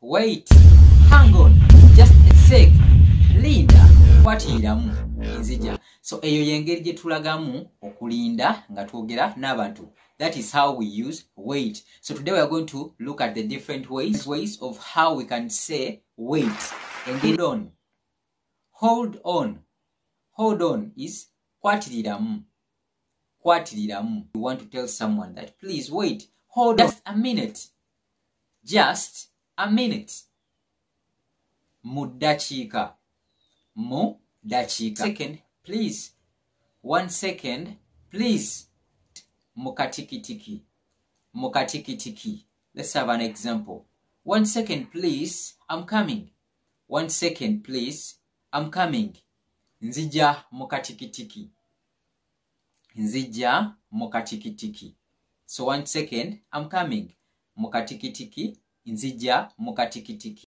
wait, hang on, just a sec, linda, kwatiramu, nzija. So eyo yengeri gye tulagamu okulinda nga twogera n'abantu. That is how we use wait. So today we are going to look at the different ways of how we can say wait. Engage on. Hold on. Hold on is kwatiriramu. Kwatiriramu. You want to tell someone that please wait. Hold on. Just a minute. Just a minute. Mudachika. Mudachika. Second, please. 1 second, please. Mukatikitiki. Mukatikitiki. Let's have an example. 1 second, please. I'm coming. 1 second, please. I'm coming. Nzija mukatikitiki. Nzija mukatikitiki. So 1 second, I'm coming. Mukatikitiki. Nzija mukatikitiki.